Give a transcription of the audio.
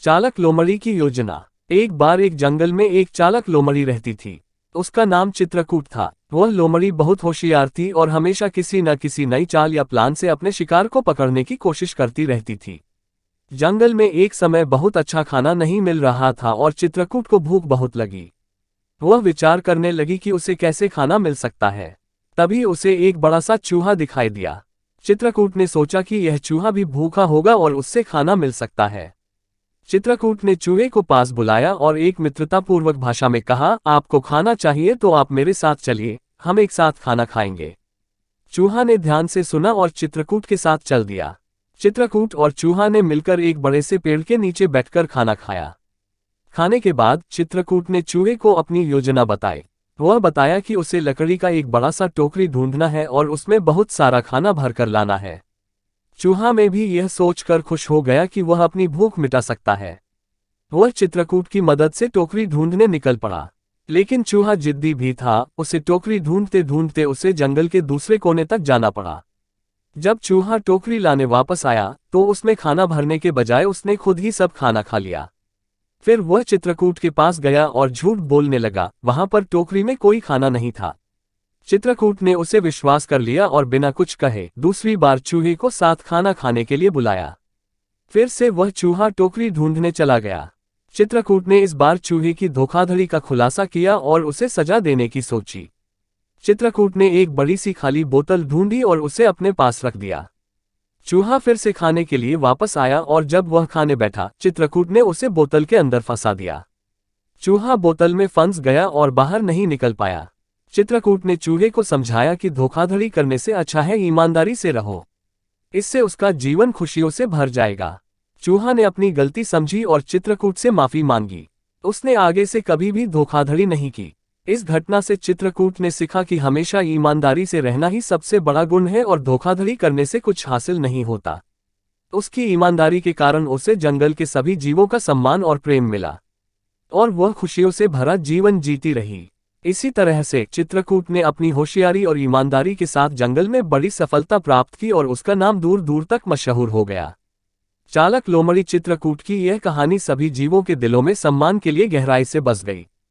चालाक लोमड़ी की योजना। एक बार एक जंगल में एक चालाक लोमड़ी रहती थी। उसका नाम चित्रकूट था। वह लोमड़ी बहुत होशियार थी और हमेशा किसी न किसी नई चाल या प्लान से अपने शिकार को पकड़ने की कोशिश करती रहती थी। जंगल में एक समय बहुत अच्छा खाना नहीं मिल रहा था और चित्रकूट को भूख बहुत लगी। वह विचार करने लगी कि उसे कैसे खाना मिल सकता है। तभी उसे एक बड़ा सा चूहा दिखाई दिया। चित्रकूट ने सोचा कि यह चूहा भी भूखा होगा और उससे खाना मिल सकता है। चित्रकूट ने चूहे को पास बुलाया और एक मित्रतापूर्वक भाषा में कहा, आपको खाना चाहिए तो आप मेरे साथ चलिए, हम एक साथ खाना खाएंगे। चूहा ने ध्यान से सुना और चित्रकूट के साथ चल दिया। चित्रकूट और चूहा ने मिलकर एक बड़े से पेड़ के नीचे बैठकर खाना खाया। खाने के बाद चित्रकूट ने चूहे को अपनी योजना बताई। वह बताया कि उसे लकड़ी का एक बड़ा सा टोकरी ढूंढना है और उसमें बहुत सारा खाना भरकर लाना है। चूहा में भी यह सोचकर खुश हो गया कि वह अपनी भूख मिटा सकता है। वह चित्रकूट की मदद से टोकरी ढूंढने निकल पड़ा। लेकिन चूहा जिद्दी भी था। उसे टोकरी ढूंढते ढूंढते उसे जंगल के दूसरे कोने तक जाना पड़ा। जब चूहा टोकरी लाने वापस आया तो उसमें खाना भरने के बजाय उसने खुद ही सब खाना खा लिया। फिर वह चित्रकूट के पास गया और झूठ बोलने लगा, वहां पर टोकरी में कोई खाना नहीं था। चित्रकूट ने उसे विश्वास कर लिया और बिना कुछ कहे दूसरी बार चूहे को साथ खाना खाने के लिए बुलाया। फिर से वह चूहा टोकरी ढूंढने चला गया। चित्रकूट ने इस बार चूहे की धोखाधड़ी का खुलासा किया और उसे सजा देने की सोची। चित्रकूट ने एक बड़ी सी खाली बोतल ढूंढी और उसे अपने पास रख दिया। चूहा फिर से खाने के लिए वापस आया और जब वह खाने बैठा, चित्रकूट ने उसे बोतल के अंदर फंसा दिया। चूहा बोतल में फंस गया और बाहर नहीं निकल पाया। चित्रकूट ने चूहे को समझाया कि धोखाधड़ी करने से अच्छा है ईमानदारी से रहो, इससे उसका जीवन खुशियों से भर जाएगा। चूहा ने अपनी गलती समझी और चित्रकूट से माफी मांगी। उसने आगे से कभी भी धोखाधड़ी नहीं की। इस घटना से चित्रकूट ने सीखा कि हमेशा ईमानदारी से रहना ही सबसे बड़ा गुण है और धोखाधड़ी करने से कुछ हासिल नहीं होता। उसकी ईमानदारी के कारण उसे जंगल के सभी जीवों का सम्मान और प्रेम मिला और वह खुशियों से भरा जीवन जीती रही। इसी तरह से चित्रकूट ने अपनी होशियारी और ईमानदारी के साथ जंगल में बड़ी सफलता प्राप्त की और उसका नाम दूर दूर तक मशहूर हो गया। चालाक लोमड़ी चित्रकूट की यह कहानी सभी जीवों के दिलों में सम्मान के लिए गहराई से बस गई।